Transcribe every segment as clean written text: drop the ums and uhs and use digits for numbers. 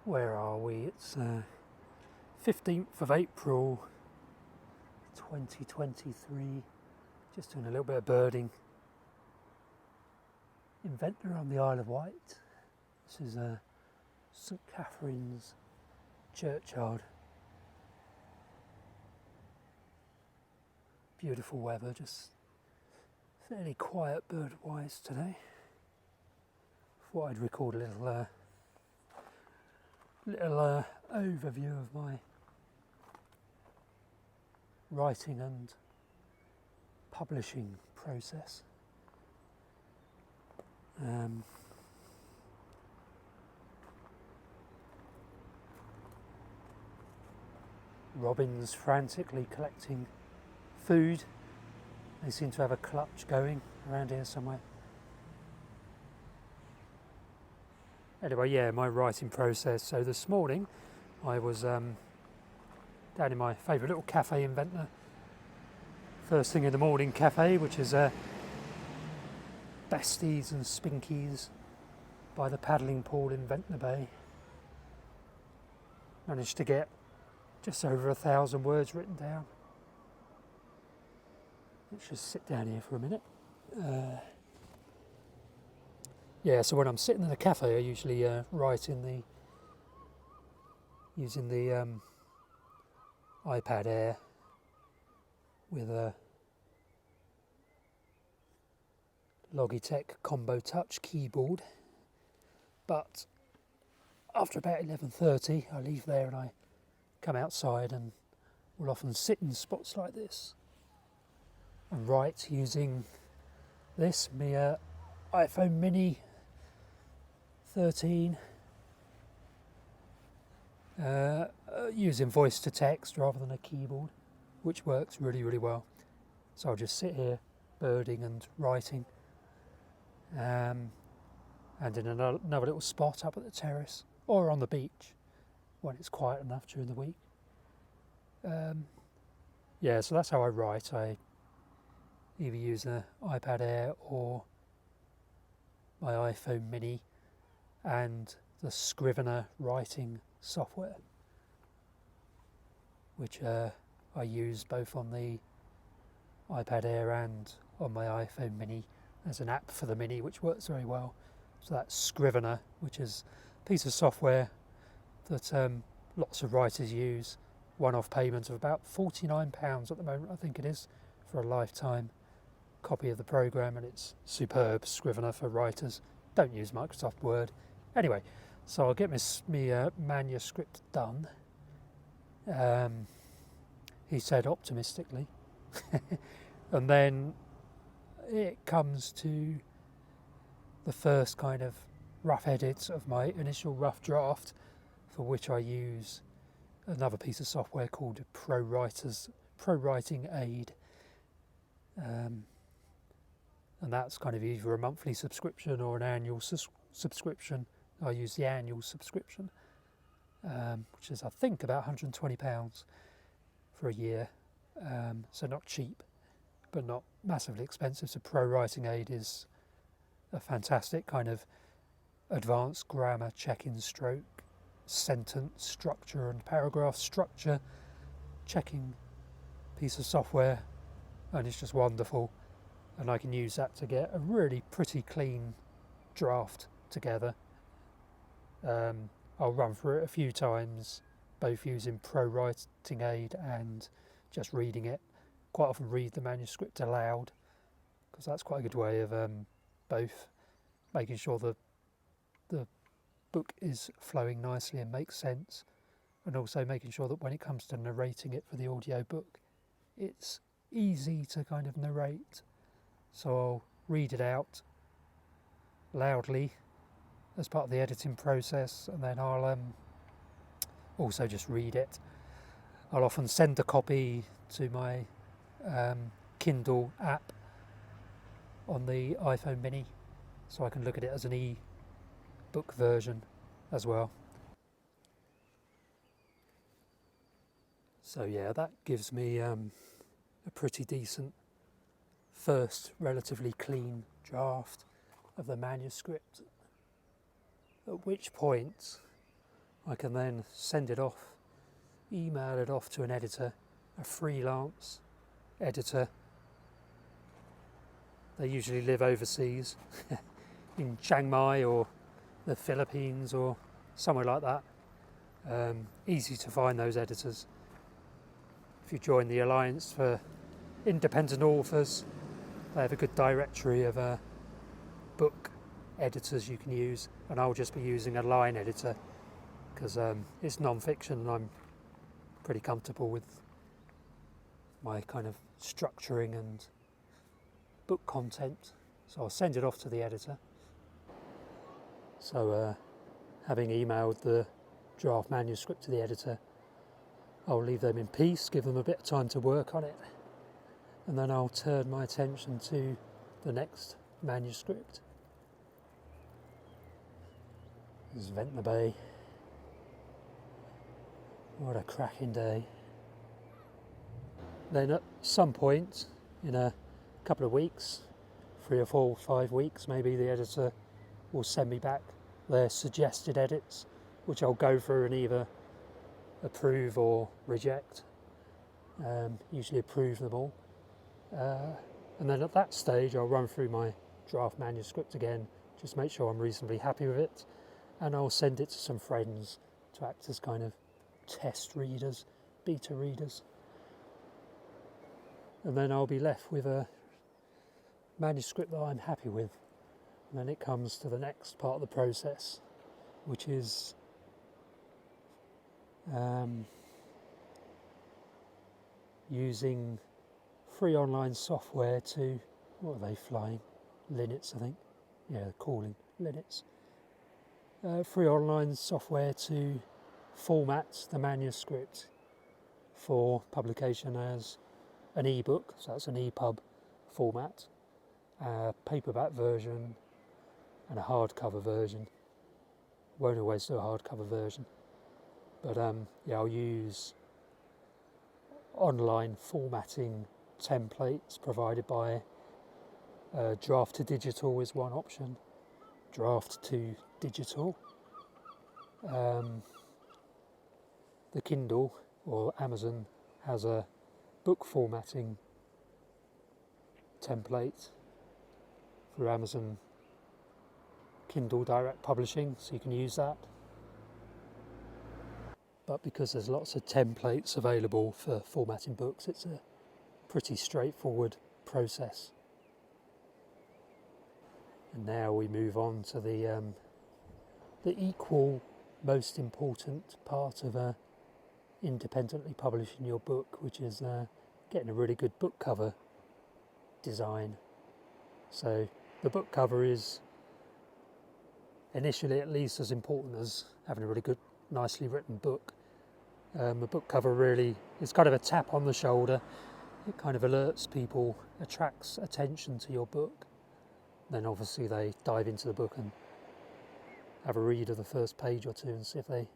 Where are we? It's 15th of April 2023. Just doing a little bit of birding in Ventnor on the Isle of Wight. This is St Catherine's churchyard. Beautiful weather, just fairly quiet bird-wise today. Thought I'd record a little overview of my writing and publishing process. Robins frantically collecting food. They seem to have a clutch going around here somewhere. Anyway, yeah, my writing process. So this morning I was down in my favourite little cafe in Ventnor. First thing in the morning cafe, which is Besties and Spinkies by the paddling pool in Ventnor Bay. Managed to get just over 1,000 words written down. Let's just sit down here for a minute. Yeah, so when I'm sitting in the cafe, I usually write using the iPad Air with a Logitech Combo Touch keyboard. But after about 11:30, I leave there and I come outside and will often sit in spots like this and write using this, my iPhone Mini 13, using voice to text rather than a keyboard, which works really, really well. So I'll just sit here birding and writing, and in another little spot up at the terrace or on the beach when it's quiet enough during the week. Yeah, so that's how I write. I either use an iPad Air or my iPhone Mini and the Scrivener writing software, which I use both on the iPad Air and on my iPhone Mini as an app for the Mini, which works very well. So that's Scrivener, which is a piece of software that lots of writers use. One-off payment of about £49 at the moment, I think it is, for a lifetime copy of the program, and it's superb. Scrivener for writers. Don't use Microsoft Word. Anyway, so I'll get my manuscript done. He said optimistically. And then it comes to the first kind of rough edits of my initial rough draft, for which I use another piece of software called Pro Writing Aid. And that's kind of either a monthly subscription or an annual subscription. I use the annual subscription, which is I think about £120 for a year. So not cheap, but not massively expensive. So Pro Writing Aid is a fantastic kind of advanced grammar check-in stroke, sentence structure and paragraph structure checking piece of software, and it's just wonderful. And I can use that to get a really pretty clean draft together. I'll run through it a few times, both using Pro Writing Aid and just reading it. Quite often read the manuscript aloud, because that's quite a good way of both making sure the book is flowing nicely and makes sense, and also making sure that when it comes to narrating it for the audio book, it's easy to kind of narrate. So I'll read it out loudly as part of the editing process, and then I'll also just read it. I'll often send a copy to my Kindle app on the iPhone Mini, so I can look at it as an e-book version as well. So yeah, that gives me a pretty decent first relatively clean draft of the manuscript, at which point I can then send it off, email it off to an editor, a freelance editor. They usually live overseas in Chiang Mai or the Philippines or somewhere like that. Easy to find those editors. If you join the Alliance for Independent Authors, they have a good directory of book editors you can use, and I'll just be using a line editor because it's non-fiction and I'm pretty comfortable with my kind of structuring and book content. So I'll send it off to the editor. So having emailed the draft manuscript to the editor, I'll leave them in peace, give them a bit of time to work on it, and then I'll turn my attention to the next manuscript. This is Ventnor Bay. What a cracking day. Then at some point in a couple of weeks, 3 or 4 or 5 weeks maybe, the editor will send me back their suggested edits, which I'll go through and either approve or reject. Usually approve them all. And then at that stage I'll run through my draft manuscript again, just make sure I'm reasonably happy with it, and I'll send it to some friends to act as kind of test readers, beta readers. And then I'll be left with a manuscript that I'm happy with. And then it comes to the next part of the process, which is using free online software to, what are they flying? Linnets, I think. Yeah, they're calling Linnets. Free online software to format the manuscript for publication as an ebook, so that's an EPUB format, a paperback version and a hardcover version. Won't always do a hardcover version, but yeah, I'll use online formatting templates provided by Draft to Digital is one option. Draft to Digital. The Kindle or Amazon has a book formatting template through Amazon Kindle Direct Publishing, so you can use that. But because there's lots of templates available for formatting books, it's a pretty straightforward process. And now we move on to the equal most important part of independently publishing your book, which is getting a really good book cover design. So the book cover is initially at least as important as having a really good, nicely written book. The book cover really is kind of a tap on the shoulder. It kind of alerts people, attracts attention to your book. Then obviously they dive into the book and have a read of the first page or two and see if they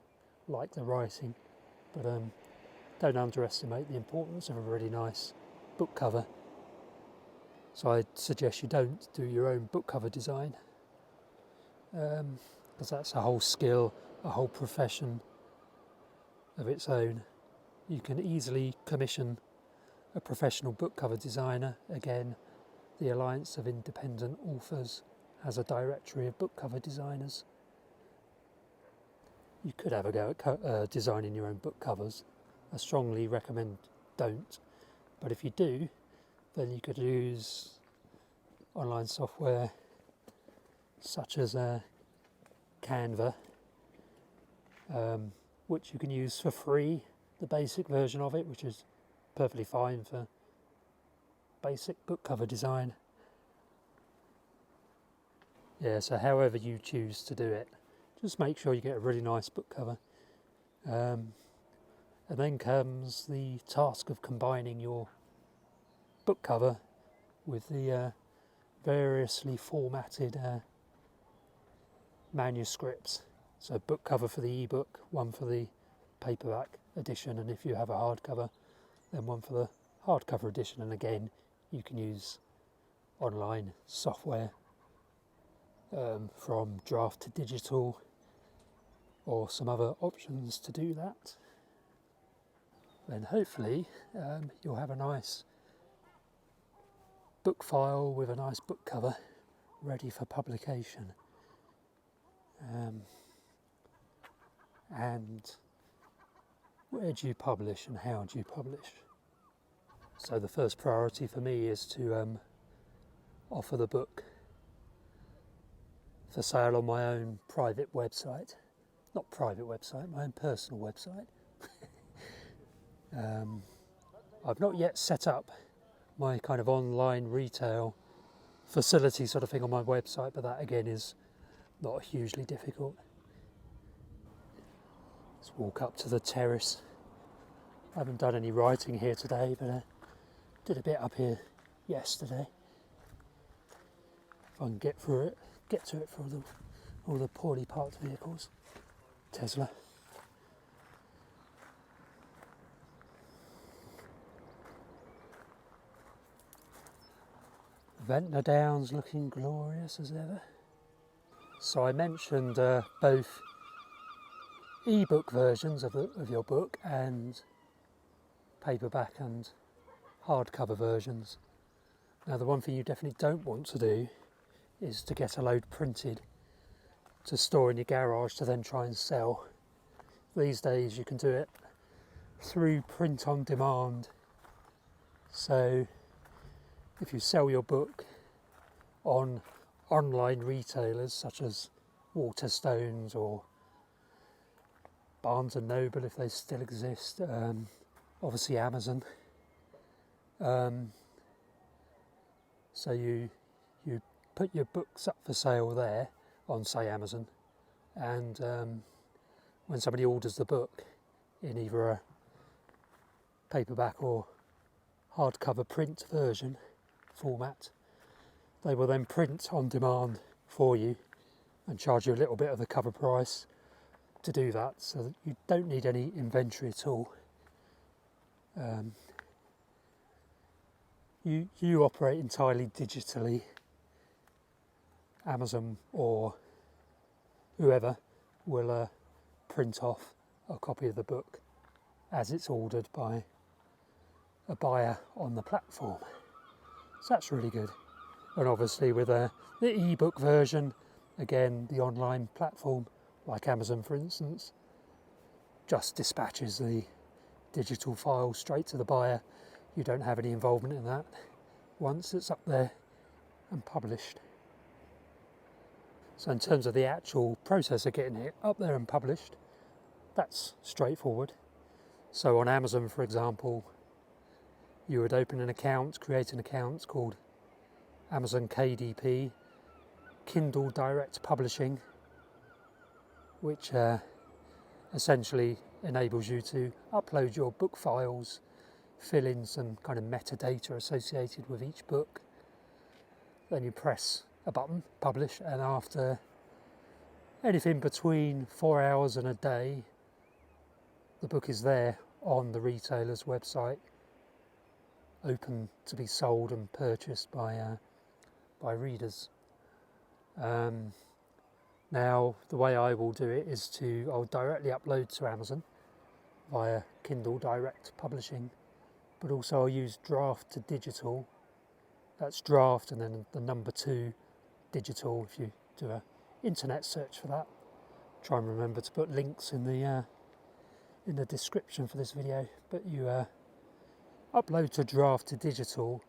like the writing. But don't underestimate the importance of a really nice book cover. So I'd suggest you don't do your own book cover design, because that's a whole skill, a whole profession of its own. You can easily commission a professional book cover designer. Again, the Alliance of Independent Authors has a directory of book cover designers. You could have a go at designing your own book covers. I strongly recommend don't, but if you do, then you could use online software such as Canva, which you can use for free, the basic version of it, which is perfectly fine for basic book cover design. Yeah, so however you choose to do it, just make sure you get a really nice book cover. And then comes the task of combining your book cover with the variously formatted manuscripts. So book cover for the ebook, one for the paperback edition, and if you have a hardcover, then one for the hardcover edition. And again, you can use online software from Draft to Digital or some other options to do that, then hopefully you'll have a nice book file with a nice book cover ready for publication. And where do you publish and how do you publish? So the first priority for me is to offer the book for sale on my own private website. Not private website, my own personal website. I've not yet set up my kind of online retail facility sort of thing on my website, but that again is not hugely difficult. Let's walk up to the terrace. I haven't done any writing here today, but did a bit up here yesterday. If I can get to it for all the poorly parked vehicles. Tesla. Ventnor Downs looking glorious as ever. So I mentioned both e-book versions of your book and paperback and hardcover versions. Now the one thing you definitely don't want to do is to get a load printed to store in your garage to then try and sell. These days you can do it through print on demand. So if you sell your book on online retailers such as Waterstones or Barnes & Noble, if they still exist, obviously Amazon. So you put your books up for sale there on, say, Amazon, and when somebody orders the book in either a paperback or hardcover print version format, they will then print on demand for you and charge you a little bit of the cover price to do that, so that you don't need any inventory at all. You operate entirely digitally. Amazon or whoever will print off a copy of the book as it's ordered by a buyer on the platform. So that's really good. And obviously with the e-book version, again, the online platform, like Amazon for instance, just dispatches the digital file straight to the buyer. You don't have any involvement in that once it's up there and published. So in terms of the actual process of getting it up there and published, that's straightforward. So on Amazon, for example, you would open an account, create an account called Amazon KDP, Kindle Direct Publishing, which essentially enables you to upload your book files, fill in some kind of metadata associated with each book. Then you press a button, publish, and after anything between 4 hours and a day, the book is there on the retailer's website, open to be sold and purchased by readers. Now, the way I will do it is I'll directly upload to Amazon via Kindle Direct Publishing, but also I'll use draft to digital. That's draft and then the number 2 digital, if you do an internet search for that. Try and remember to put links in the description for this video, but you upload to draft to digital,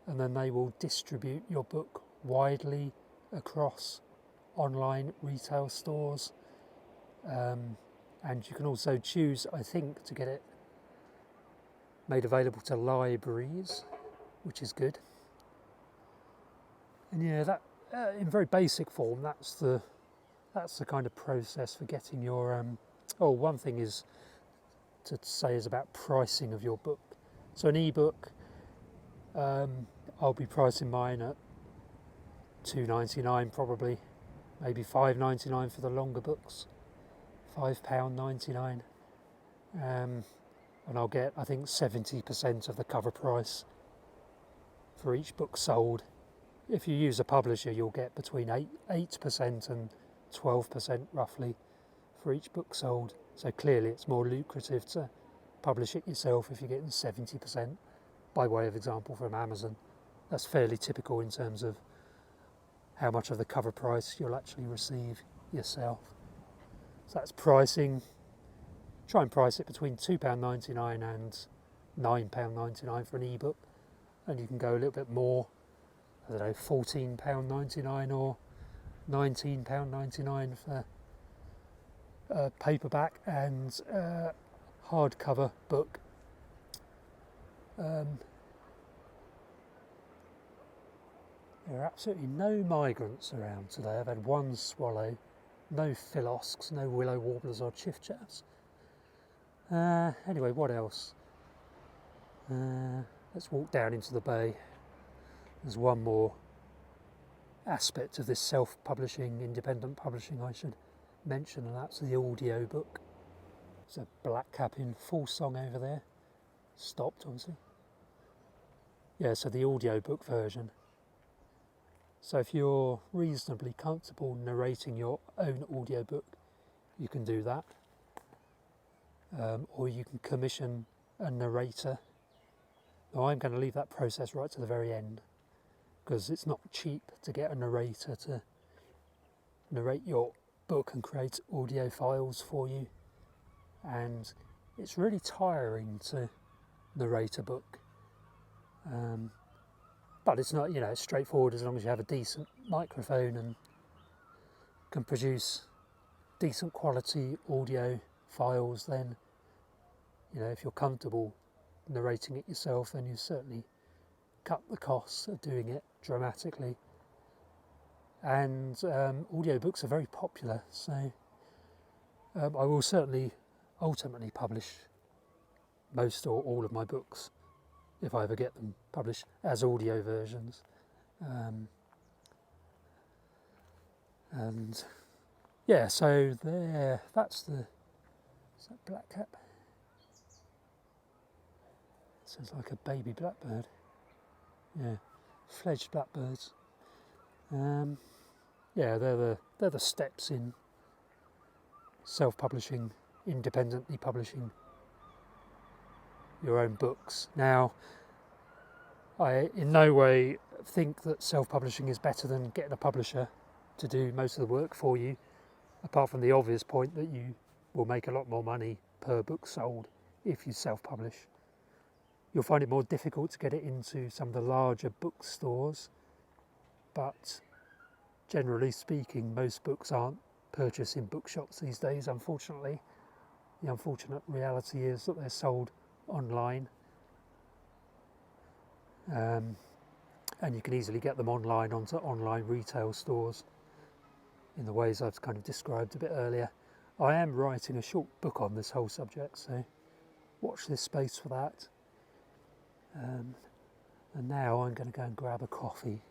and then they will distribute your book widely across online retail stores, and you can also choose, I think, to get it made available to libraries, which is good. And yeah, that in very basic form, that's the kind of process for getting your one thing is to say is about pricing of your book. So an ebook, I'll be pricing mine at £2.99 probably, maybe £5.99 for the longer books, £5.99, and I'll get, I think, 70% of the cover price for each book sold. If you use a publisher, you'll get between 8% and 12% roughly for each book sold. So clearly it's more lucrative to publish it yourself if you're getting 70% by way of example from Amazon. That's fairly typical in terms of how much of the cover price you'll actually receive yourself. So that's pricing. Try and price it between £2.99 and £9.99 for an ebook, and you can go a little bit more, I don't know, £14.99 or £19.99 for a paperback and hardcover book. There are absolutely no migrants around today. I've had one swallow, no philosks, no willow warblers or chiffchaffs. Anyway, what else? Let's walk down into the bay. There's one more aspect of this self-publishing, independent publishing I should mention, and that's the audio book. There's a black cap in full song over there. Stopped, obviously. Yeah, so the audio book version. So if you're reasonably comfortable narrating your own audiobook, you can do that. Or you can commission a narrator. Now I'm going to leave that process right to the very end, because it's not cheap to get a narrator to narrate your book and create audio files for you. And it's really tiring to narrate a book. But it's not, it's straightforward as long as you have a decent microphone and can produce decent quality audio files. Then, if you're comfortable narrating it yourself, then you certainly cut the costs of doing it dramatically. And audiobooks are very popular, so I will certainly ultimately publish most or all of my books, if I ever get them published, as audio versions. And yeah, so there, is that black cap? Sounds like a baby blackbird. Yeah, fledged blackbirds. Yeah, they're the steps in self-publishing, independently publishing your own books. Now, I in no way think that self-publishing is better than getting a publisher to do most of the work for you, apart from the obvious point that you will make a lot more money per book sold if you self-publish. You'll find it more difficult to get it into some of the larger bookstores, but generally speaking, most books aren't purchased in bookshops these days, unfortunately. The unfortunate reality is that they're sold online, and you can easily get them online onto online retail stores in the ways I've kind of described a bit earlier. I am writing a short book on this whole subject, so watch this space for that. And now I'm going to go and grab a coffee